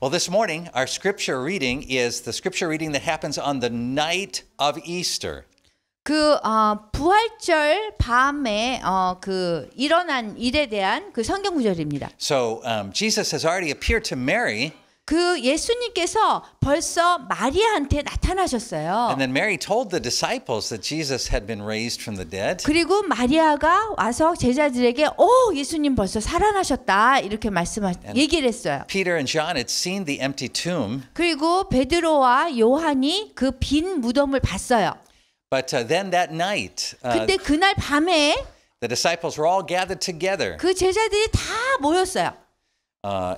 Well, this morning, our scripture reading is the scripture reading that happens on the night of Easter. 부활절 밤에 일어난 일에 대한 그 성경 구절입니다. So Jesus has already appeared to Mary. 그 예수님께서 벌써 마리아한테 나타나셨어요. And then Mary told the disciples that Jesus had been raised from the dead. 그리고 마리아가 와서 제자들에게 예수님 벌써 살아나셨다 이렇게 얘기를 했어요. Peter and John had seen the empty tomb. 그리고 베드로와 요한이 그 빈 무덤을 봤어요. But then that night, 근데 그날 밤에 the disciples were all gathered together. 그 제자들이 다 모였어요.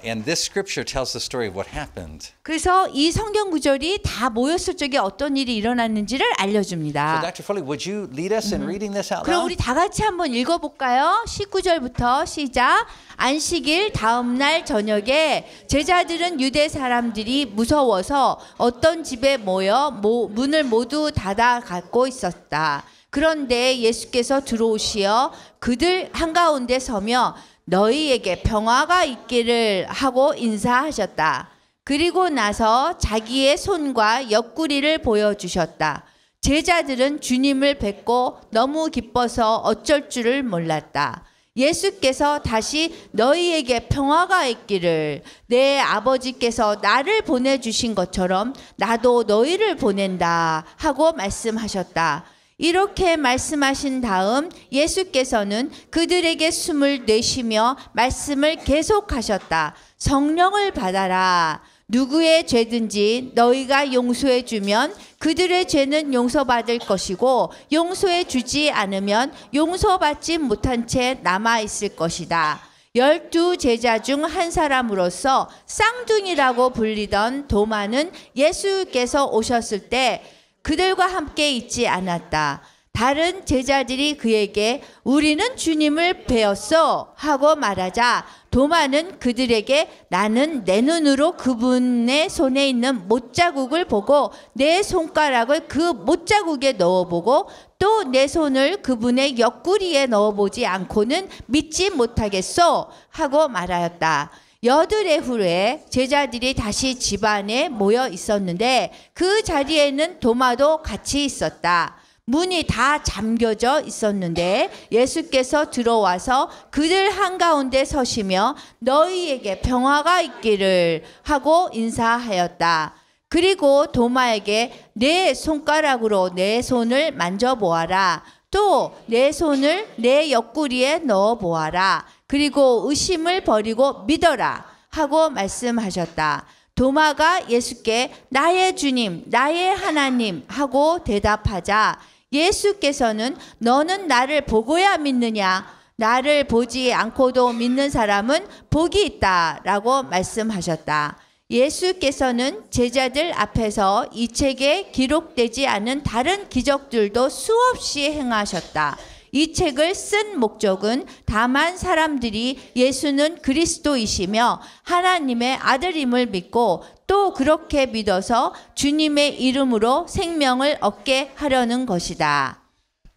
And this scripture tells the story of what happened. 그래서 이 성경 구절이 다 모였을 적에 어떤 일이 일어났는지를 So 알려줍니다. Dr. Foley, would you lead us in reading this out 그럼 loud? 우리 다 같이 한번 읽어볼까요? 19절부터 시작. 안식일 다음 날 저녁에 제자들은 유대 사람들이 무서워서 어떤 집에 모여 문을 모두 닫아 갖고 있었다. 그런데 예수께서 들어오시어 그들 한가운데 서며 너희에게 평화가 있기를 하고 인사하셨다. 그리고 나서 자기의 손과 옆구리를 보여주셨다. 제자들은 주님을 뵙고 너무 기뻐서 어쩔 줄을 몰랐다. 예수께서 다시 너희에게 평화가 있기를 내 아버지께서 나를 보내주신 것처럼 나도 너희를 보낸다 하고 말씀하셨다. 이렇게 말씀하신 다음 예수께서는 그들에게 숨을 내쉬며 말씀을 계속하셨다. 성령을 받아라. 누구의 죄든지 너희가 용서해 주면 그들의 죄는 용서받을 것이고 용서해 주지 않으면 용서받지 못한 채 남아 있을 것이다. 12 제자 중 한 사람으로서 쌍둥이라고 불리던 도마는 예수께서 오셨을 때 그들과 함께 있지 않았다. 다른 제자들이 그에게 우리는 주님을 배웠어 하고 말하자 도마는 그들에게 나는 내 눈으로 그분의 손에 있는 못자국을 보고 내 손가락을 그 못자국에 넣어보고 또 내 손을 그분의 옆구리에 넣어보지 않고는 믿지 못하겠소 하고 말하였다. 여드레 후에 제자들이 다시 집 안에 모여 있었는데 그 자리에는 도마도 같이 있었다. 문이 다 잠겨져 있었는데 예수께서 들어와서 그들 한가운데 서시며 너희에게 평화가 있기를 하고 인사하였다. 그리고 도마에게 내 손가락으로 내 손을 만져보아라. 또 내 손을 내 옆구리에 넣어보아라. 그리고 의심을 버리고 믿어라 하고 말씀하셨다. 도마가 예수께 나의 주님, 나의 하나님 하고 대답하자 예수께서는 너는 나를 보고야 믿느냐? 나를 보지 않고도 믿는 사람은 복이 있다라고 말씀하셨다. 예수께서는 제자들 앞에서 이 책에 기록되지 않은 다른 기적들도 수없이 행하셨다. 이 책을 쓴 목적은 다만 사람들이 예수는 그리스도이시며 하나님의 아들임을 믿고 또 그렇게 믿어서 주님의 이름으로 생명을 얻게 하려는 것이다.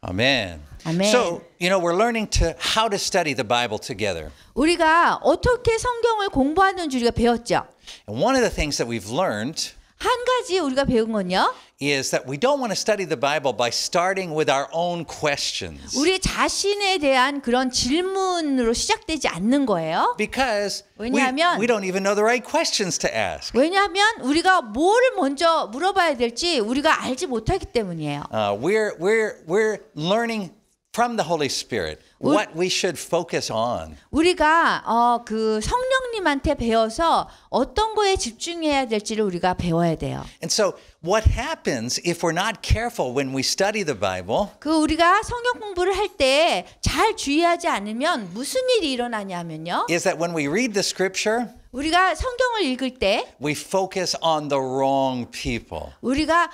Amen. 아멘. So, we're learning how to study the Bible together. 우리가 어떻게 성경을 공부하는 줄 우리가 배웠죠. And one of the things that we've learned 한 가지 우리가 배운 건요. is that we don't want to study the Bible by starting with our own questions. 우리 자신에 대한 그런 질문으로 시작되지 않는 거예요. Because 왜냐하면 we don't even know the right questions to ask. 왜냐하면 우리가 뭐를 먼저 물어봐야 될지 우리가 알지 못하기 때문이에요. We're learning from the Holy Spirit what we should focus on. 우리가 그 성령님한테 배워서 어떤 거에 집중해야 될지를 우리가 배워야 돼요. And so what happens if we're not careful when we study the Bible? 그 우리가 성경 공부를 할 때 잘 주의하지 않으면 무슨 일이 일어나냐면요. Is that when we read the scripture, 우리가 성경을 읽을 때 we focus on the wrong people. 우리가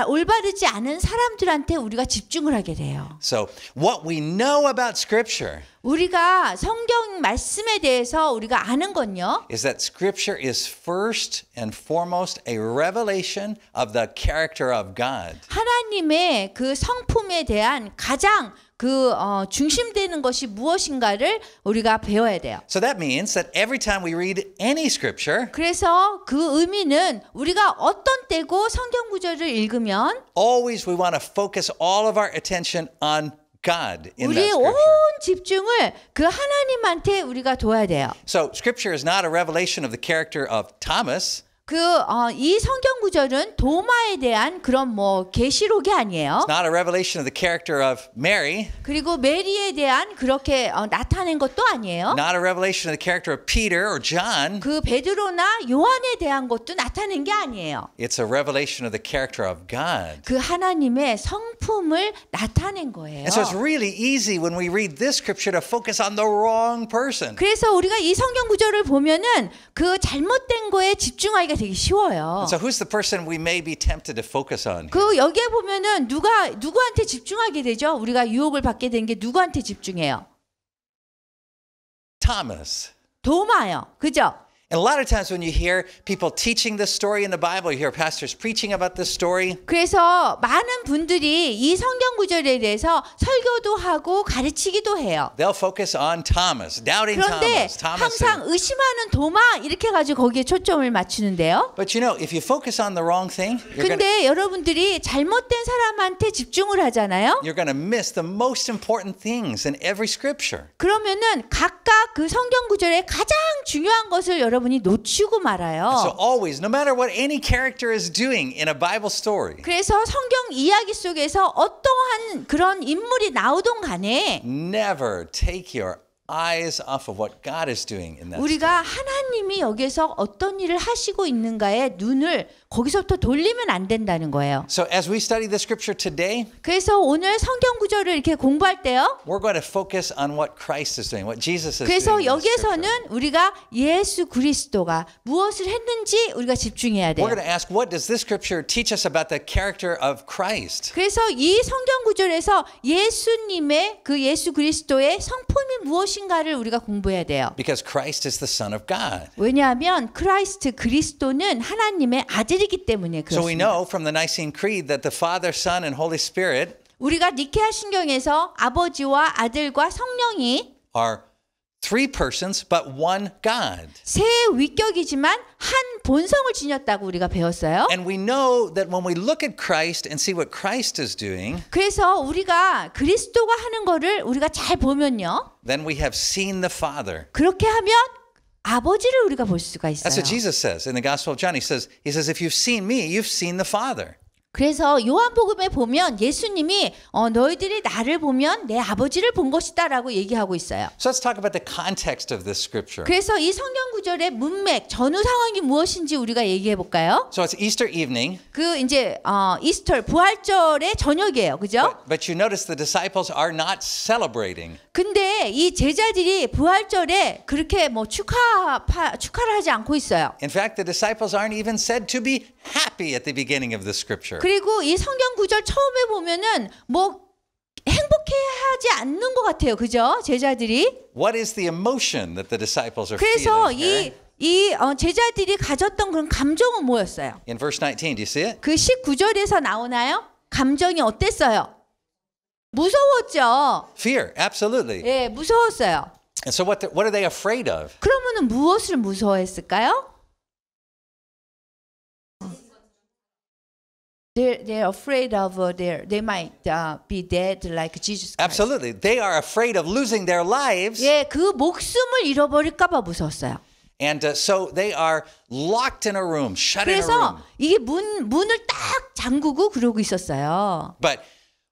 올바르지 않은 사람들한테 우리가 집중을 하게 돼요. So what we know about scripture 우리가 성경 말씀에 대해서 우리가 아는 건요. is that Scripture is first and foremost a revelation of the character of God. 하나님의 그 성품에 대한 가장 중심되는 것이 무엇인가를 우리가 배워야 돼요. So that means that every time we read any Scripture, 그래서 그 의미는 우리가 어떤 때고 성경 구절을 읽으면 always we want to focus all of our attention on God in that 우리의 온 Scripture. 집중을 그 하나님한테 우리가 둬야 돼요. So Scripture is not a revelation of the character of Thomas. 이 성경 구절은 도마에 대한 그런 뭐 계시록이 아니에요. It's not a revelation of the character of Mary. 그리고 메리에 대한 그렇게 나타낸 것도 아니에요. Not a revelation of the character of Peter or John. 그 베드로나 요한에 대한 것도 나타낸 게 아니에요. It's a revelation of the character of God. 그 하나님의 성품을 나타낸 거예요. And so it's really easy when we read this scripture to focus on the wrong person. 그래서 우리가 이 성경 구절을 보면은 그 잘못된 거에 집중하기가 되게 쉬워요. So who's the person we may be tempted to focus on? 그 여기에 보면은 누구한테 집중하게 되죠? 우리가 유혹을 받게 된 게 누구한테 집중해요? Thomas. 도마요. 그죠? And a lot of times when you hear people teaching this story in the Bible, you hear pastors preaching about this story, 그래서 많은 분들이 이 성경 구절에 대해서 설교도 하고 가르치기도 해요. they'll focus on Thomas, doubting 그런데 Thomas. Thomas. 항상 의심하는 도마 이렇게 가지고 거기에 초점을 맞추는데요. But you know, if you focus on the wrong thing, 근데 여러분들이 잘못된 사람한테 집중을 하잖아요. you're going to miss the most important things in every scripture. 그러면은 각각 그 성경 구절의 가장 중요한 것을 여러분이 놓치고 So 말아요. always, no matter what any character is doing in a Bible story, 그래서 성경 이야기 속에서 어떠한 그런 인물이 나오던 간에 never take your eyes off of what God is doing in that story. 우리가 하나님이 여기서 어떤 일을 하시고 있는가에 눈을 거기서부터 돌리면 안 된다는 거예요. So as we study the scripture today, 그래서 오늘 성경 구절을 이렇게 공부할 때요. we're going to focus on what Christ is doing, what Jesus is 그래서 doing in the scripture. 여기에서는 우리가 예수 그리스도가 무엇을 했는지 우리가 집중해야 돼요. We're going to ask, what does this scripture teach us about the character of Christ? 그래서 이 성경 구절에서 예수님의 그 예수 그리스도의 성품이 무엇인가를 우리가 공부해야 돼요. Because Christ is the Son of God. 왜냐하면 그리스도는 하나님의 아들이기 때문에 So we 그렇습니다. know from the Nicene Creed that the Father, Son, and Holy Spirit 우리가 니케아 신경에서 아버지와 아들과 성령이 are three persons but one God. 세 위격이지만 한 본성을 지녔다고 우리가 배웠어요. And we know that when we look at Christ and see what Christ is doing, 그래서 우리가 그리스도가 하는 거를 우리가 잘 보면요. then we have seen the Father. 그렇게 하면 아버지를 우리가 볼 수가 That's 있어요. what Jesus says in the Gospel of John. He says, if you've seen me, you've seen the Father. 그래서 요한복음에 보면 예수님이 너희들이 나를 보면 내 아버지를 본 것이다라고 얘기하고 있어요. So let's talk about the context of this scripture. 그래서 이 성경 구절의 문맥, 전후 상황이 무엇인지 우리가 얘기해 볼까요? So it's Easter evening, 그 이제 이스터 부활절의 저녁이에요. 그죠? but you notice the disciples are not celebrating. 근데 이 제자들이 부활절에 그렇게 뭐 축하를 하지 않고 있어요. In fact, the disciples aren't even said to be happy at the beginning of the scripture. 그리고 이 성경 구절 처음에 보면은 뭐 행복해하지 않는 것 같아요. 그죠? 제자들이. What is the emotion that the disciples are 그래서 feeling? 이 제자들이 가졌던 그런 감정은 뭐였어요? In verse 19, do you see it? 그 19절에서 나오나요? 감정이 어땠어요? 무서웠죠. Fear, absolutely. 예, 무서웠어요. And so what are they afraid of? 그러면은 무엇을 무서워했을까요? They're afraid of they might be dead like Jesus Christ. Absolutely. They are afraid of losing their lives. 예, 그 목숨을 잃어버릴까 봐 무서웠어요. And so they are locked in a room, shut in a 그래서 room. 이게 문을 딱 잠그고 그러고 있었어요. But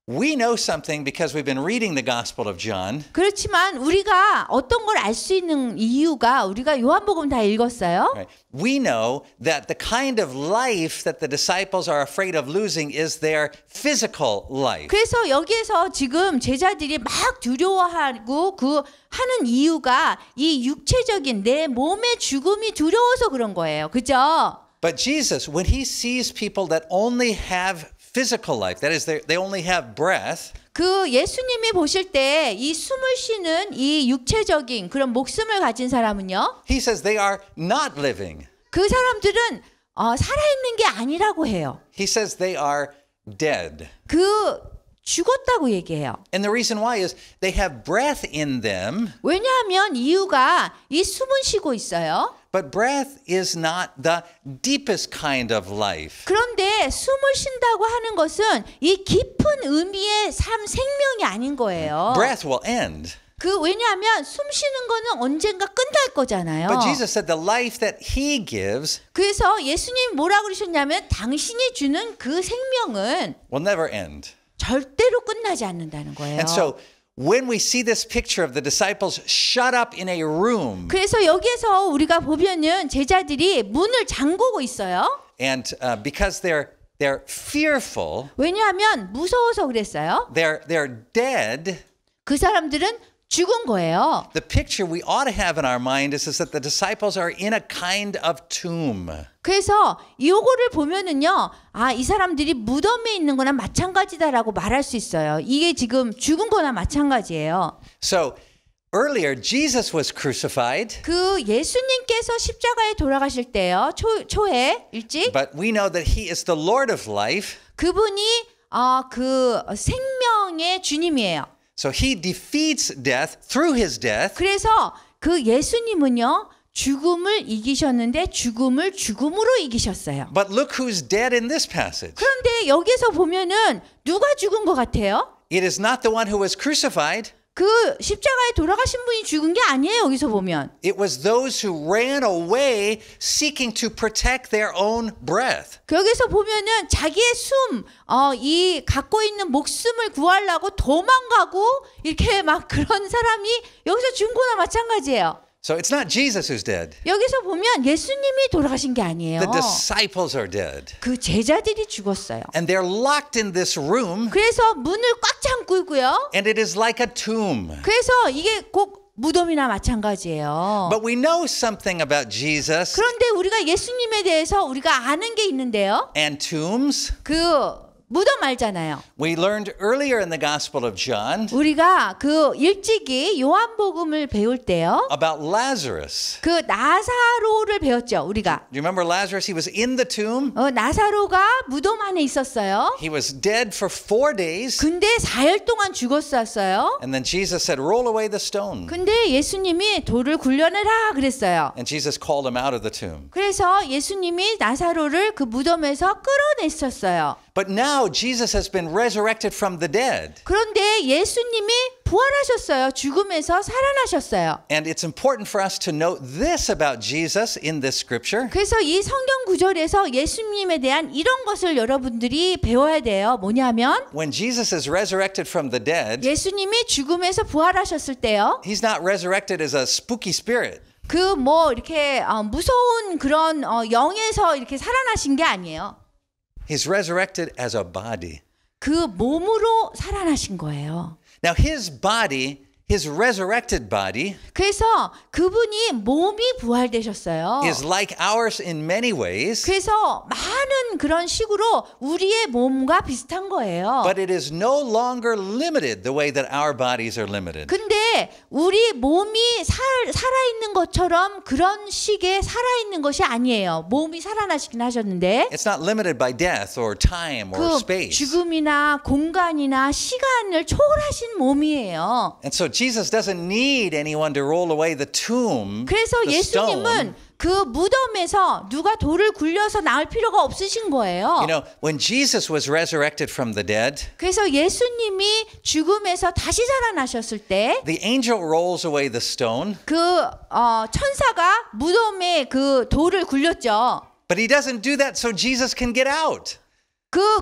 we know something because we've been reading the Gospel of John. 그렇지만 우리가 어떤 걸 알 수 있는 이유가 우리가 요한복음 다 읽었어요. Right? We know that the kind of life that the disciples are afraid of losing is their physical life. 그래서 여기에서 지금 제자들이 막 두려워하고 그 하는 이유가 이 육체적인 내 몸의 죽음이 두려워서 그런 거예요. 그죠? But Jesus, when he sees people that only have physical life. That is, they only have breath. 그 예수님이 보실 때 이 숨을 쉬는 이 육체적인 그런 목숨을 가진 사람은요. He says they are not living. 그 사람들은 살아있는 게 아니라고 해요. He says they are dead. 죽었다고 얘기해요. And the reason why is they have breath in them. 왜냐하면 이유가 이 숨은 쉬고 있어요. But breath is not the deepest kind of life. 그런데 숨을 쉰다고 하는 것은 이 깊은 의미의 생명이 아닌 거예요. Breath will end. 왜냐하면 숨 쉬는 거는 언젠가 끝날 거잖아요. But Jesus said the life that he gives 그래서 예수님이 뭐라고 그러셨냐면 당신이 주는 그 생명은 will never end. 절대로 끝나지 않는다는 거예요. And so when we see this picture of the disciples shut up in a room, 그래서 여기에서 우리가 보면은 제자들이 문을 잠그고 있어요. and because they're fearful, 왜냐하면 무서워서 그랬어요. they're dead. 그 사람들은 죽은 거예요. The picture we ought to have in our mind is that the disciples are in a kind of tomb. 그래서 요거를 보면은요, 이 사람들이 무덤에 있는 거나 마찬가지다라고 말할 수 있어요. 이게 지금 죽은 거나 마찬가지예요. So earlier Jesus was crucified. 그 예수님께서 십자가에 돌아가실 때요, 초에 일찍. But we know that he is the Lord of life. 그분이 그 생명의 주님이에요. So he defeats death through his death. 그래서 그 예수님은요, 죽음을 이기셨는데 죽음을 죽음으로 이기셨어요. But look who's dead in this passage. 그런데 여기서 보면은 누가 죽은 것 같아요? It is not the one who was crucified. 그 십자가에 돌아가신 분이 죽은 게 아니에요. 여기서 보면. It was those who ran away seeking to protect their own breath. 여기서 보면은 자기의 이 갖고 있는 목숨을 구하려고 도망가고 이렇게 막 그런 사람이 여기서 죽은 거나 마찬가지예요. So it's not Jesus who's dead. 여기서 보면 예수님이 돌아가신 게 아니에요. The disciples are dead. 그 제자들이 죽었어요. And they're locked in this room. 그래서 문을 꽉 잠고 있고요. And it is like a tomb. 그래서 이게 꼭 무덤이나 마찬가지예요. But we know something about Jesus 그런데 우리가 예수님에 대해서 우리가 아는 게 있는데요. and tombs. 무덤 알잖아요. We learned earlier in the Gospel of John 우리가 일찍이 요한복음을 배울 때요. about Lazarus. 그 나사로를 배웠죠, 우리가. Do you remember Lazarus? He was in the tomb. 나사로가 무덤 안에 있었어요. He was dead for 4 days. 근데 4일 동안 죽었었어요. And then Jesus said, roll away the stone. 근데 예수님이 돌을 굴려내라 그랬어요. And Jesus called him out of the tomb. 그래서 예수님이 나사로를 그 무덤에서 끌어냈었어요. But now Jesus has been resurrected from the dead. 그런데 예수님이 부활하셨어요. 죽음에서 살아나셨어요. And it's important for us to note this about Jesus in this scripture. 그래서 이 성경 구절에서 예수님에 대한 이런 것을 여러분들이 배워야 돼요. 뭐냐면 When Jesus is resurrected from the dead, 예수님이 죽음에서 부활하셨을 때요. he's not resurrected as a spooky spirit. 이렇게 무서운 그런 영에서 이렇게 살아나신 게 아니에요. He's resurrected as a body. 그 몸으로 살아나신 거예요. Now his body, his resurrected body, 그래서 그분이 몸이 부활되셨어요. is like ours in many ways. 그래서 많은 그런 식으로 우리의 몸과 비슷한 거예요. But it is no longer limited the way that our bodies are limited. 근데 우리 몸이 살아있는 것처럼 그런 식의 살아있는 것이 아니에요. 몸이 살아나시긴 하셨는데 It's not limited by death or time or space. 죽음이나 공간이나 시간을 초월하신 몸이에요. And so Jesus doesn't need anyone to roll away the tomb, 그래서 the stone. 예수님은 그 무덤에서 누가 돌을 굴려서 나올 필요가 없으신 거예요. You know, when Jesus was resurrected from the dead, 그래서 예수님이 죽음에서 다시 살아나셨을 때 the angel rolls away the stone, 천사가 무덤에 그 돌을 굴렸죠. but he doesn't do that so Jesus can get out.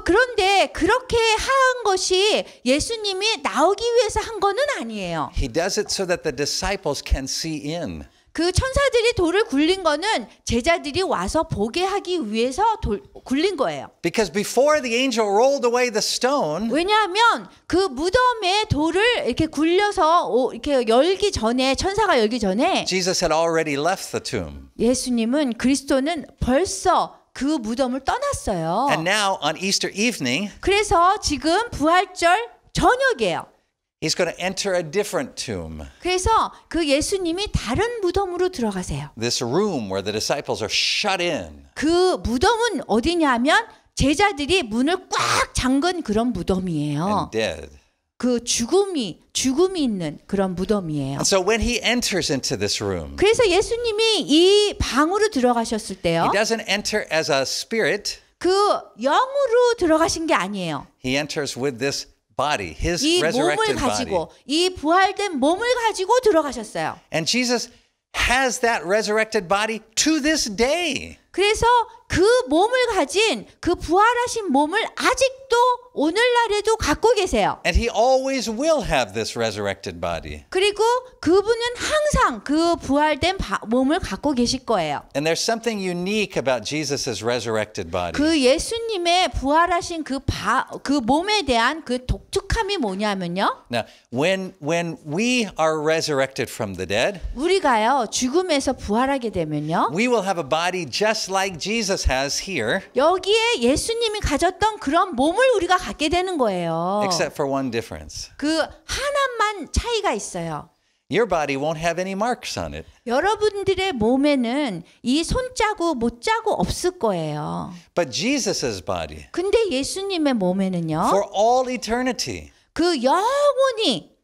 그런데 그렇게 한 것이 예수님이 나오기 위해서 한 거는 아니에요. He does it so that the disciples can see in. 그 천사들이 돌을 굴린 거는 제자들이 와서 보게 하기 위해서 굴린 거예요. Because before the angel rolled away the stone, 왜냐하면 그 무덤에 돌을 이렇게 굴려서 이렇게 열기 전에 천사가 열기 전에 Jesus had already left the tomb. 예수님은 그리스도는 벌써 그 무덤을 떠났어요. And now on Easter evening, 그래서 지금 부활절 저녁이에요. he's going to enter a different tomb. 그래서 그 예수님이 다른 무덤으로 들어가세요. This room where the disciples are shut in. 그 무덤은 어디냐면 제자들이 문을 꽉 잠근 그런 무덤이에요. And dead. 그 죽음이 있는 그런 무덤이에요. And so when he enters into this room, 그래서 예수님이 이 방으로 들어가셨을 때요. he doesn't enter as a spirit. 그 영으로 들어가신 게 아니에요. He enters with this body, his 이 몸을 resurrected body. 가지고 이 부활된 몸을 가지고 들어가셨어요. And Jesus has that resurrected body to this day. 그래서 그 몸을 가진 그 부활하신 몸을 아직도 오늘날에도 갖고 계세요. And he always will have this resurrected body. 그리고 그분은 항상 그 부활된 몸을 갖고 계실 거예요. And there's something unique about Jesus' resurrected body. 그 예수님의 부활하신 그 몸에 대한 그 독특함이 뭐냐면요. Now, when we are resurrected from the dead, 우리가요 죽음에서 부활하게 되면요. we will have a body just like Jesus has here, 여기에 예수님이 가졌던 그런 몸을 우리가 갖게 되는 거예요. except for one difference. 그 하나만 차이가 있어요. Your body won't have any marks on it. 여러분들의 몸에는 이 손자국, 못자국 없을 거예요. But Jesus' body, 근데 예수님의 몸에는요. for all eternity, 그 영원히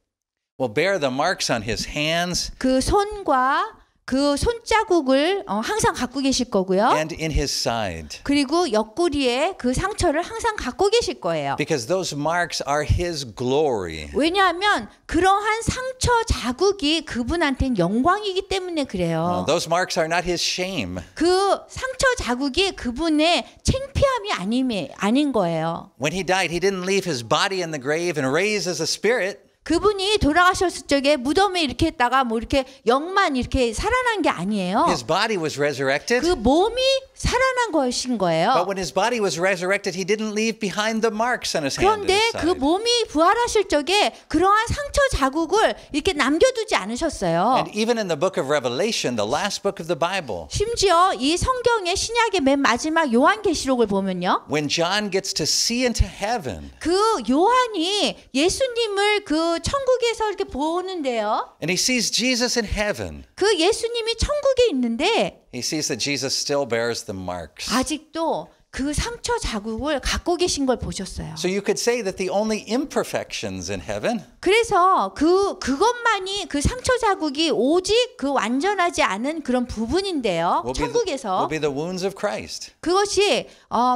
will bear the marks on his hands 그 손과 그 손자국을 항상 갖고 계실 거고요. and in his side. 그리고 옆구리에 그 상처를 항상 갖고 계실 거예요. Because those marks are his glory. 왜냐하면 그러한 상처 자국이 그분한테는 영광이기 때문에 그래요. Those marks are not his shame. 그 상처 자국이 그분의 창피함이 아닌 거예요. When he died, he didn't leave his body in the grave and raise as a spirit. 그분이 돌아가셨을 적에 무덤에 이렇게 했다가 뭐 이렇게 영만 이렇게 살아난 게 아니에요. His body was resurrected. 그 몸이 살아난 것인 거예요. But when his body was resurrected, he didn't leave behind the marks on his hand and 그런데 his 그 side. 몸이 부활하실 적에 그러한 상처 자국을 이렇게 남겨두지 않으셨어요. And even in the book of Revelation, the last book of the Bible, 심지어 이 성경의 신약의 맨 마지막 요한계시록을 보면요. when John gets to see into heaven, 그 요한이 예수님을 그 천국에서 이렇게 보는데요. and he sees Jesus in heaven, 그 예수님이 천국에 있는데 he sees that Jesus still bears the marks. 아직도 그 상처 자국을 갖고 계신 걸 보셨어요. So you could say that the only imperfections in heaven 그래서 그것만이 그 상처 자국이 오직 그 완전하지 않은 그런 부분인데요. will 천국에서 be the wounds of Christ. 그것이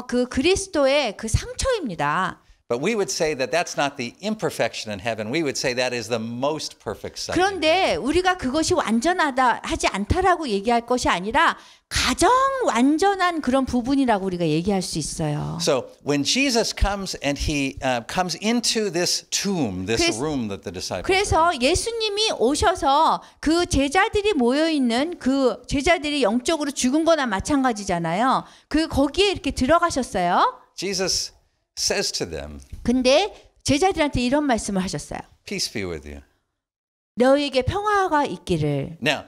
그 그리스도의 그 상처입니다. But we would say that that's not the imperfection in heaven. We would say that is the most perfect sign. 그런데 우리가 그것이 완전하다 하지 않다라고 얘기할 것이 아니라 가장 완전한 그런 부분이라고 우리가 얘기할 수 있어요. So when Jesus comes and he comes into this tomb, this room that the disciples are in, 그래서 예수님이 오셔서 그 제자들이 모여 있는 그 제자들이 영적으로 죽은 거나 마찬가지잖아요. 그 거기에 이렇게 들어가셨어요. Jesus says to them, 근데 제자들한테 이런 말씀을 하셨어요. peace be with you. 너에게 평화가 있기를. Now,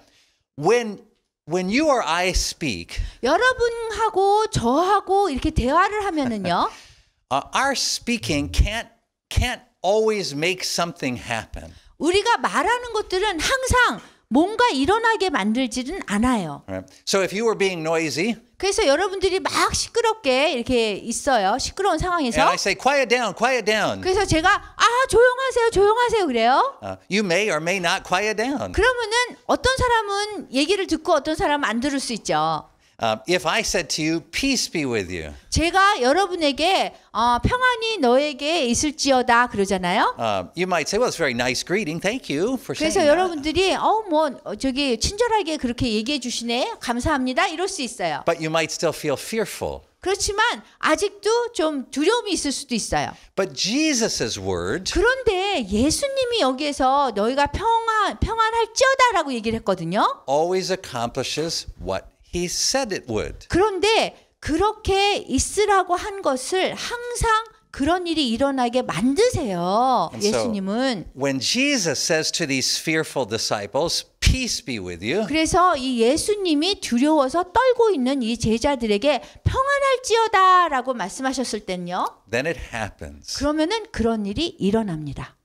when you or I speak, 여러분하고 저하고 이렇게 대화를 하면은요. our speaking can't always make something happen. 우리가 말하는 것들은 항상 뭔가 일어나게 만들지는 않아요. Right? So if you were being noisy, 그래서 여러분들이 막 시끄럽게 이렇게 있어요. 시끄러운 and 상황에서. I say, quiet down, 그래서 제가 조용하세요 그래요. you may or may not quiet down. 그러면은 어떤 사람은 얘기를 듣고 어떤 사람은 안 들을 수 있죠. If I said to you, peace be with you, 제가 여러분에게 평안이 너에게 있을지어다 그러잖아요. you might say, well, it's a very nice greeting. Thank you for saying 그래서 that. 여러분들이 저기 친절하게 그렇게 얘기해 주시네. 감사합니다. 이럴 수 있어요. But you might still feel fearful. 그렇지만 아직도 좀 두려움이 있을 수도 있어요. But Jesus' word 그런데 예수님이 여기에서 너희가 평안할지어다라고 얘기를 했거든요. always accomplishes what he said it would. 그런데 그렇게 있으라고 한 것을 항상 그런 일이 일어나게 만드세요. And so, 예수님은. when Jesus says to these fearful disciples, peace be with you, 그래서 이 예수님이 두려워서 떨고 있는 이 제자들에게 평안할지어다라고 말씀하셨을 땐요. then it happens. 그러면은 그런 일이 일어납니다.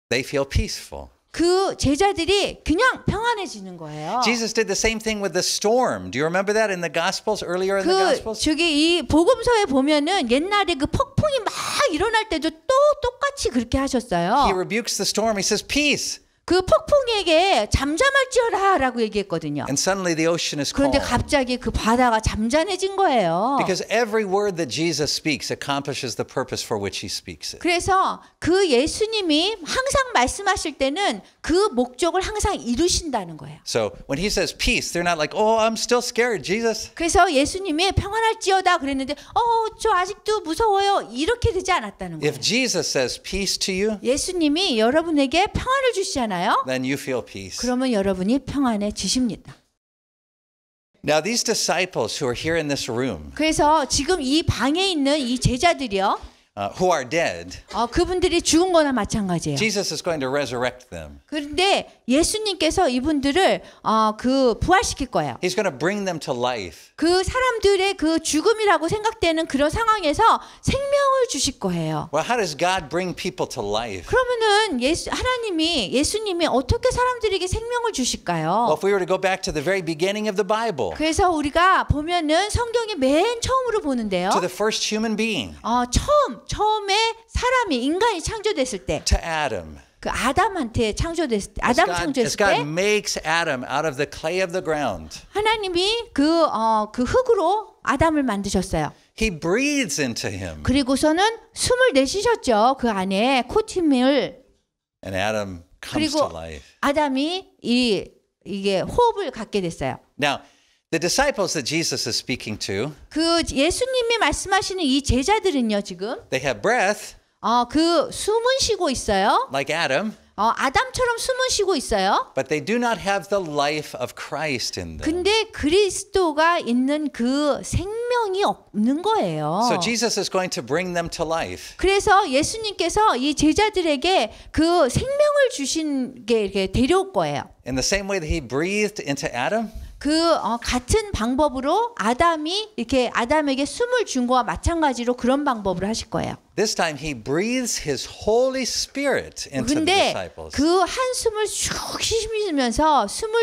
They feel peaceful. 그 제자들이 그냥 평안해지는 거예요. Jesus did the same thing with the storm. Do you remember that in the Gospels, earlier in the 그 Gospels? 저기 이 복음서에 보면은 옛날에 그 폭풍이 막 일어날 때도 또 똑같이 그렇게 He 하셨어요. rebukes the storm. He says, peace. 그 폭풍에게 잠잠할지어라라고 얘기했거든요. And suddenly the ocean is calm. 그런데 갑자기 그 바다가 잠잠해진 거예요. Because every word that Jesus speaks accomplishes the purpose for which he speaks it. 그래서 그 예수님이 항상 말씀하실 때는 그 목적을 항상 이루신다는 거예요. So when he says peace, they're not like, oh, I'm still scared, Jesus. 그래서 예수님이 평안할지어다 그랬는데 저 아직도 무서워요. 이렇게 되지 않았다는 거예요. If Jesus says peace to you, 예수님이 여러분에게 평안을 주시잖아요. then you feel peace. 그러면 여러분이 평안해지십니다. Now these disciples who are here in this room, 그래서 지금 이 방에 있는 이 제자들이요. who are dead, 그분들이 죽은 거나 마찬가지예요. Jesus is going to resurrect them. 그런데 예수님께서 이분들을 부활시킬 거예요. He's going to bring them to life. 그 사람들의 그 죽음이라고 생각되는 그런 상황에서 생명을 주실 거예요. Well, how does God bring people to life? 그러면은 예수님이 어떻게 사람들에게 생명을 주실까요? Well, if we were to go back to the very beginning of the Bible, 그래서 우리가 보면은 성경의 맨 처음으로 보는데요. to the first human being, 처음에 인간이 창조됐을 때, to Adam. 그 아담한테 창조됐을 때, As 아담 God 창조했을 때, makes Adam out of the clay of the ground, 하나님이 그 흙으로 아담을 만드셨어요. he breathes into him. 그리고서는 숨을 내쉬셨죠. 그 안에 코팀을. And Adam comes to 그리고 life. 아담이 이게 호흡을 갖게 됐어요. Now, the disciples that Jesus is speaking to, 그 예수님이 말씀하시는 이 제자들은요, 지금 they have breath 그 숨은 쉬고 있어요. like Adam, 아담처럼 숨은 쉬고 있어요. but they do not have the life of Christ in them. 근데 그리스도가 있는 그 생명이 없는 거예요. So Jesus is going to bring them to life. 그래서 예수님께서 이 제자들에게 그 생명을 주신 게 이렇게 데려올 거예요. In the same way that he breathed into Adam, 같은 방법으로 아담에게 숨을 준 거와 마찬가지로 그런 방법으로 하실 거예요. this time he breathes his Holy Spirit into the 근데 disciples. 그 한숨을 슉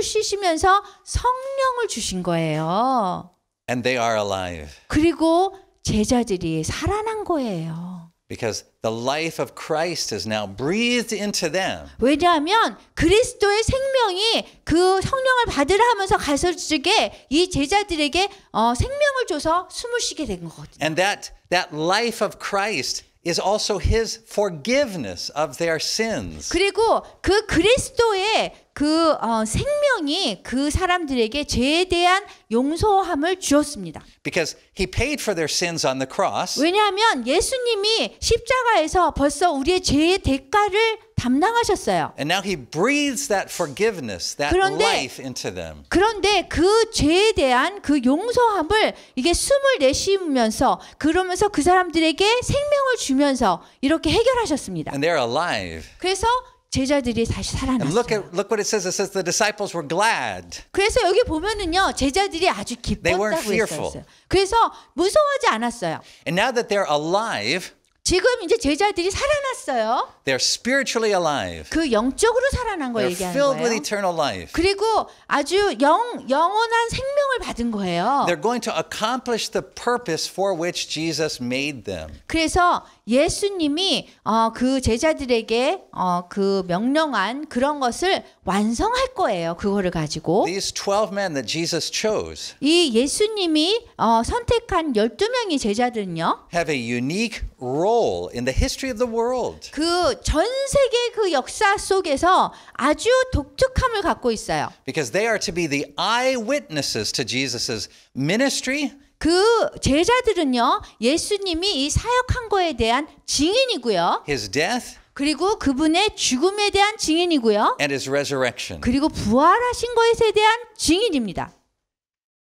쉬시면서 성령을 주신 거예요. And they are alive. 그리고 제자들이 살아난 거예요. Because the life of Christ is now breathed into them. 왜냐하면 그리스도의 생명이 그 성령을 받으라 하면서 가르치게 이 제자들에게 생명을 줘서 숨을 쉬게 된 거거든요. And that life of Christ is also his forgiveness of their sins. 그리고 그 그리스도의 그 생명이 그 사람들에게 죄에 대한 용서함을 주었습니다. Because he paid for their sins on the cross. 왜냐하면 예수님이 십자가에서 벌써 우리의 죄의 대가를 담당하셨어요. And now he breathes that forgiveness, that life into them. 그런데 그 죄에 대한 그 용서함을 이게 숨을 내쉬면서 그러면서 그 사람들에게 생명을 주면서 이렇게 해결하셨습니다. And they're alive. 그래서 제자들이 다시 And look 살아났어요. what it says. It says the disciples were glad. 그래서 여기 보면은요, 제자들이 아주 They weren't 기뻤다고 fearful. 했어요. 그래서 무서워하지 않았어요. And now that they're alive, 지금 이제 제자들이 살아났어요. they're spiritually alive. 그 영적으로 살아난 거 They're 얘기하는 filled with 거예요. eternal life. 그리고 아주 영원한 생명을 받은 거예요. They're going to accomplish the purpose for which Jesus made them. 그래서 예수님이 그 제자들에게 그 명령한 그런 것을 완성할 거예요. 그거를 가지고. These 12 men that Jesus chose 이 예수님이 선택한 12명의 제자들은요. have a unique role in the history of the world. 그 전 세계 그 역사 속에서 아주 독특함을 갖고 있어요. Because they are to be the eyewitnesses to Jesus' ministry, 그 제자들은요. 예수님이 이 사역한 거에 대한 증인이고요. his death, 그리고 그분의 죽음에 대한 증인이고요. and his resurrection. 그리고 부활하신 것에 대한 증인입니다.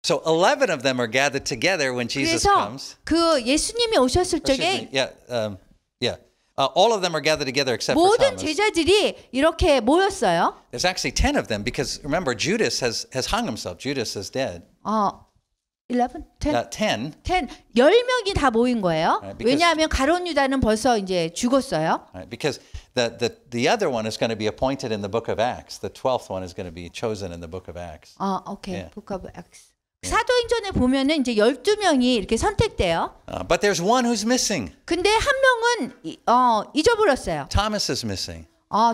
So 11 of them are gathered together when Jesus 그래서 comes. 그 예수님이 오셨을 Excuse 적에 me. Yeah. All of them are gathered together except for 모든 Thomas. 제자들이 이렇게 모였어요. There's actually 10 of them because remember Judas has hung himself. Judas is dead. 11? 10? 10. 10명이 다 모인 거예요. Right, because- 왜냐하면 가룟 유다는 벌써 이제 죽었어요. Right, because the other one is going to be appointed in the book of Acts. The 12th one is going to be chosen in the book of Acts. 오케이. Yeah. Book of Acts. 사도행전에 보면은 이제 12명이 이렇게 선택돼요. But there's one who's missing. 근데 한 명은 잊어버렸어요. Thomas is missing.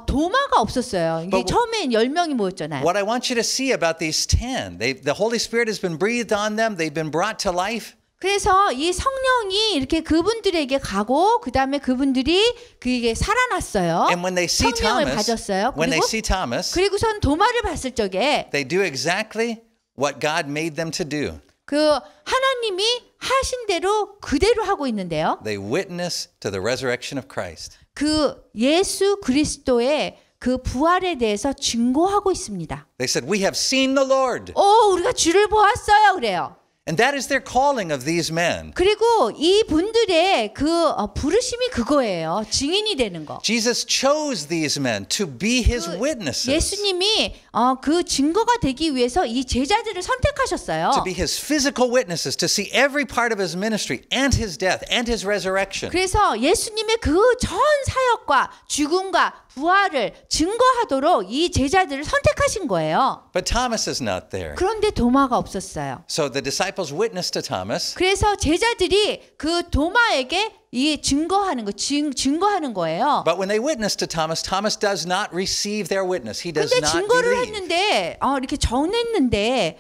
도마가 없었어요. 이게 But 처음에 10명이 모였잖아요. What I want you to see about these 10, the Holy Spirit has been breathed on them. They've been brought to life. 그래서 이 성령이 이렇게 그분들에게 가고 그다음에 그분들이 그게 살아났어요. And when they see 성령을 Thomas, 가졌어요. when they see Thomas, 그리고선 도마를 봤을 적에 they do exactly what God made them to do. 그 하나님이 하신 대로 그대로 하고 있는데요. They witness to the resurrection of Christ. 그 예수 그리스도의 그 부활에 대해서 증거하고 있습니다. They said, "We have seen the Lord." 우리가 주를 보았어요. 그래요. And that is their calling of these men. 그리고 이 분들의 그 부르심이 그거예요. 증인이 되는 거. Jesus chose these men to be his witnesses, 예수님이 그 증거가 되기 위해서 이 제자들을 선택하셨어요. to be his physical witnesses, to see every part of his ministry and his death and his resurrection. 그래서 예수님의 그 전 사역과 죽음과 부활을 증거하도록 이 제자들을 선택하신 거예요. But Thomas is not there. 그런데 도마가 없었어요. So the disciples witnessed to Thomas. 그래서 제자들이 그 도마에게 이 증거하는 거 증거하는 거예요. But when they witnessed to Thomas, Thomas does not receive their witness. He does 근데 not 증거를 believe. 했는데 이렇게 전했는데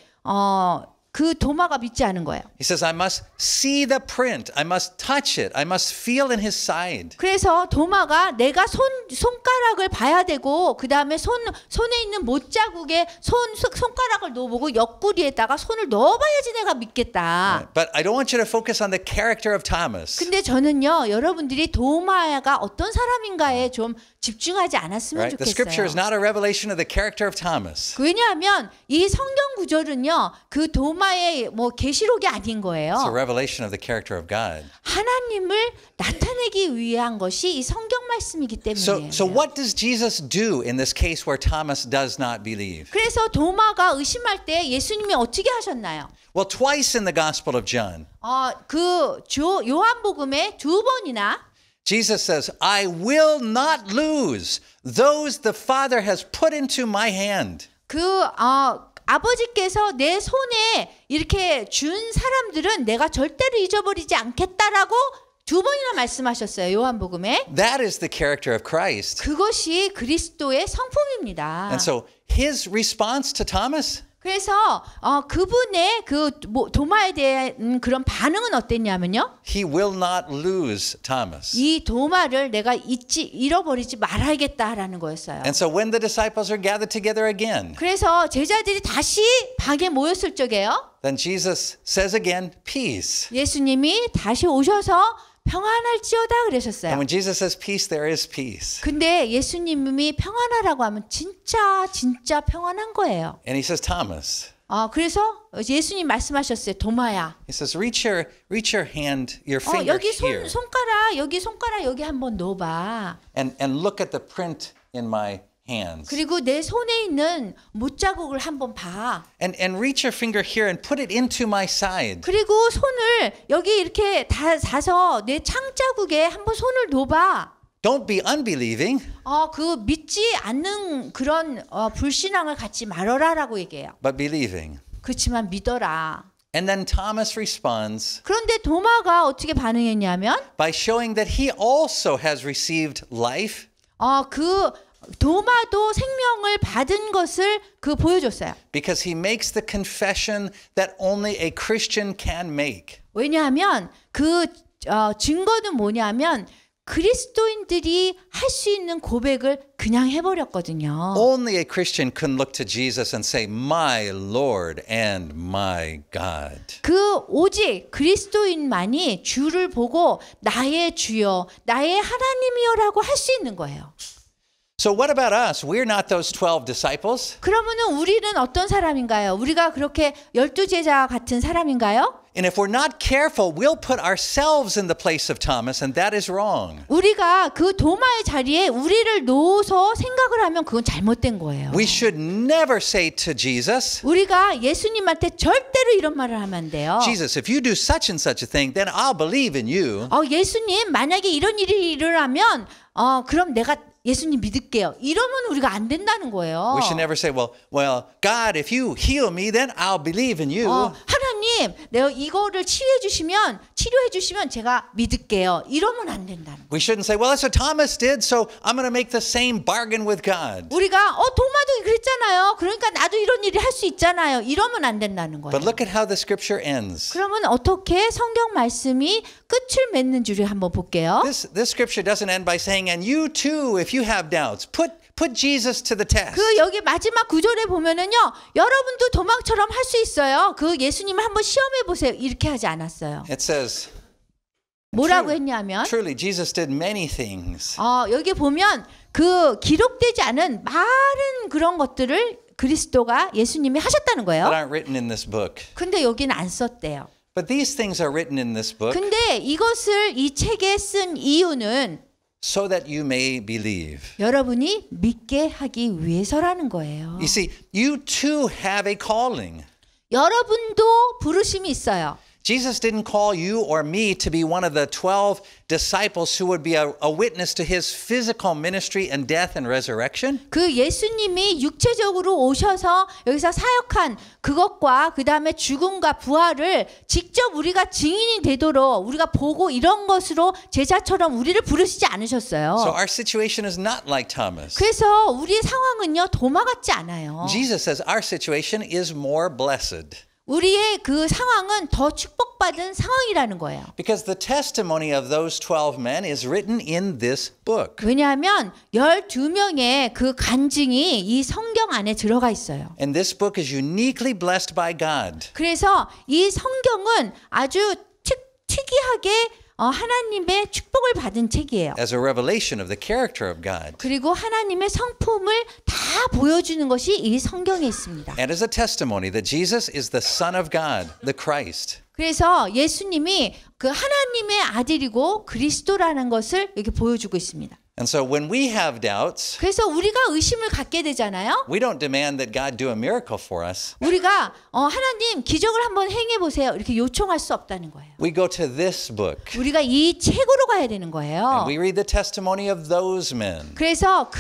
그 도마가 믿지 않은 거예요. He says, I must see the print. I must touch it. I must feel in his side. 그래서 도마가 내가 손가락을 봐야 되고 그 다음에 손에 있는 못자국에 손가락을 넣어보고 옆구리에다가 손을 넣어봐야지 내가 믿겠다. But I don't want you to focus on the character of Thomas. 근데 저는요 여러분들이 도마가 어떤 사람인가에 좀 집중하지 않았으면 Right? The scripture is 좋겠어요. not a revelation of the character of Thomas. 왜냐하면 이 성경 구절은요 그 도마의 뭐 계시록이 아닌 거예요. It's a revelation of the character of God. 하나님을 나타내기 위한 것이 이 성경 말씀이기 때문이에요. So what does Jesus do in this case where Thomas does not believe? 그래서 도마가 의심할 때 예수님이 어떻게 하셨나요? Well, twice in the Gospel of John, 요한복음에 2번이나 Jesus says, I will not lose those the Father has put into my hand. 아버지께서 내 손에 이렇게 준 사람들은 내가 절대로 잊어버리지 않겠다라고 2번이나 말씀하셨어요. 요한복음에. That is the character of Christ. 그것이 그리스도의 성품입니다. And so his response to Thomas, 그래서 그분의 그 도마에 대한 그런 반응은 어땠냐면요. he will not lose Thomas. 이 도마를 내가 잃어버리지 말아야겠다라는 거였어요. And so when the disciples are gathered together again, 그래서 제자들이 다시 방에 모였을 적에요. then Jesus says again, peace. 예수님이 다시 오셔서 평안할지어다 그러셨어요. And when Jesus says peace, there is peace. 근데 예수님이 평안하라고 하면 진짜 평안한 거예요. And he says, Thomas, 그래서 예수님 말씀하셨어요. 도마야. he says, reach your hand, your finger 여기 here, 손가락 여기 한번 넣어봐. and look at the print in my hands. 그리고 내 손에 있는 못자국을 한번 봐. And reach your finger here and put it into my side. 그리고 손을 여기 이렇게 다서 내 창자국에 한번 손을 넣어봐. Don't be unbelieving, 그 믿지 않는 그런 불신앙을 갖지 말아라라고 얘기해요. but believing. 그렇지만 믿어라. And then Thomas responds 그런데 도마가 어떻게 반응했냐면 by showing that he also has received life. 그 도마도 생명을 받은 것을 보여줬어요. Because he makes the confession that only a Christian can make. 왜냐하면 그 증거는 뭐냐면 그리스도인들이 할 수 있는 고백을 그냥 해버렸거든요. Only a Christian can look to Jesus and say, my Lord and my God. 오직 그리스도인만이 주를 보고 나의 주여, 나의 하나님이여라고 할 수 있는 거예요. So what about us? We're not those 12 disciples. 그러면은 우리는 어떤 사람인가요? 우리가 그렇게 12제자 같은 사람인가요? And if we're not careful, we'll put ourselves in the place of Thomas, and that is wrong. 우리가 그 도마의 자리에 우리를 놓아서 생각을 하면 그건 잘못된 거예요. We should never say to Jesus, 우리가 예수님한테 절대로 이런 말을 하면 안 돼요. Jesus, if you do such and such a thing, then I'll believe in you. 예수님 만약에 이런 일이 일어나면 그럼 내가 예수님 믿을게요. 이러면 우리가 안 된다는 거예요. We should never say, well, God, if you heal me, then I'll believe in you. 하나님, 내가 이거를 치료해 주시면 제가 믿을게요. 이러면 안 된다는 거예요. We shouldn't say, well, that's what Thomas did, so I'm going to make the same bargain with God. 우리가 도마도 그랬잖아요. 그러니까 나도 이런 일을 할 수 있잖아요. 이러면 안 된다는 거예요. But look at how the scripture ends. 그러면 어떻게 성경 말씀이 끝을 맺는 줄을 한번 볼게요. This scripture doesn't end by saying, and you too, if you have doubts, put Jesus to the test. 여기 마지막 구절에 보면은요, 여러분도 도망처럼 할 수 있어요. 예수님을 한번 시험해 보세요. 이렇게 하지 않았어요. It says, 뭐라고 했냐면, truly Jesus did many things. 여기 보면 기록되지 않은 많은 그런 것들을 그리스도가 예수님이 하셨다는 거예요. That aren't written in this book. 근데 여기는 안 썼대요. But these things are written in this book. 근데 이것을 이 책에 쓴 이유는 so that you may believe. 여러분이 믿게 하기 위해서라는 거예요. You see, you too have a calling. 여러분도 부르심이 있어요. Jesus didn't call you or me to be one of the 12 disciples who would be a witness to his physical ministry and death and resurrection. 예수님이 육체적으로 오셔서 여기서 사역한 그것과 그 다음에 죽음과 부활을 직접 우리가 증인이 되도록 우리가 보고 이런 것으로 제자처럼 우리를 부르시지 않으셨어요. So our situation is not like Thomas. 그래서 우리의 상황은요, 도마 같지 않아요. Jesus says our situation is more blessed. 우리의 그 상황은 더 축복받은 상황이라는 거예요. Because the testimony of those 12 men is written in this book. 왜냐하면 12명의 그 간증이 이 성경 안에 들어가 있어요. And this book is uniquely blessed by God. 그래서 이 성경은 아주 특이하게 하나님의 축복을 받은 책이에요. As a revelation of the character of God. 그리고 하나님의 성품을 다 보여주는 것이 이 성경에 있습니다. And as a testimony that Jesus is the Son of God, the Christ. 그래서 예수님이 그 하나님의 아들이고 그리스도라는 것을 이렇게 보여주고 있습니다. And so when we have doubts, 그래서 우리가 의심을 갖게 되잖아요. we don't demand that God do a miracle for us. 우리가 하나님 기적을 한번 행해 보세요. 이렇게 요청할 수 없다는 거예요. We go to this book. 우리가 이 책으로 가야 되는 거예요. And we read the testimony of those men. 그래서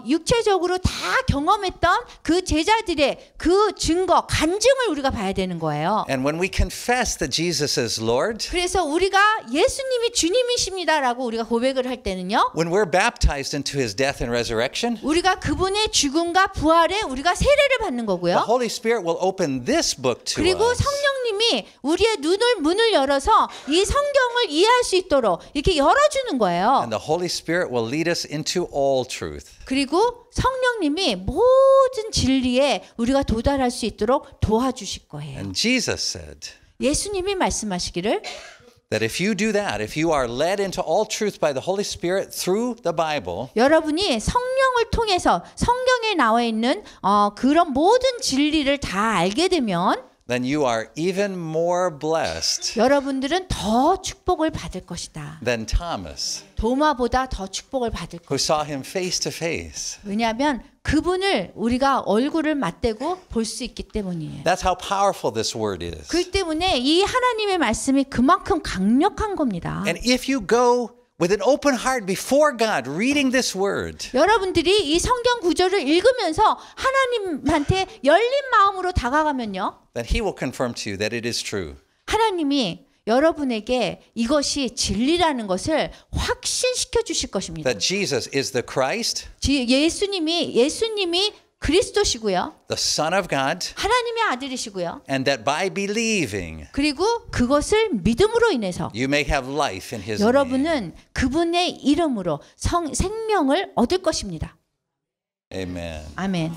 육체적으로 다 경험했던 그 제자들의 그 증거, 간증을 우리가 봐야 되는 거예요. And when we confess that Jesus is Lord, 그래서 우리가 예수님이 주님이십니다라고 우리가 고백을 할 때는요. when we're baptized into his death and resurrection, 우리가 그분의 죽음과 부활에 우리가 세례를 받는 거고요. the Holy Spirit will open this book to 그리고 us. 성령님이 우리의 문을 열어서 이 성경을 이해할 수 있도록 이렇게 열어주는 거예요. And the Holy Spirit will lead us into all truth. 그리고 성령님이 모든 진리에 우리가 도달할 수 있도록 도와주실 거예요. And Jesus said 예수님이 말씀하시기를 that if you do that, if you are led into all truth by the Holy Spirit through the Bible, 여러분이 성령을 통해서 성경에 나와 있는 그런 모든 진리를 다 알게 되면 then you are even more blessed 여러분들은 더 축복을 받을 것이다. than Thomas, 도마보다 더 축복을 받을 who 것이다. saw him face to face. 왜냐하면 그분을 우리가 얼굴을 맞대고 볼 수 있기 때문이에요. That's how powerful this word is. 그렇기 때문에 이 하나님의 말씀이 그만큼 강력한 겁니다. And if you go with an open heart before God reading this word, 여러분들이 이 성경 구절을 읽으면서 하나님한테 열린 마음으로 다가가면요. then he will confirm to you that it is true. 하나님이 여러분에게 이것이 진리라는 것을 확신시켜 주실 것입니다. That Jesus is the Christ, 예수님이 그리스도시고요. the Son of God, 하나님의 아들이시고요. and that by believing 그리고 그것을 믿음으로 인해서 you may have life in his name. 여러분은 그분의 이름으로 생명을 얻을 것입니다. Amen. 아멘.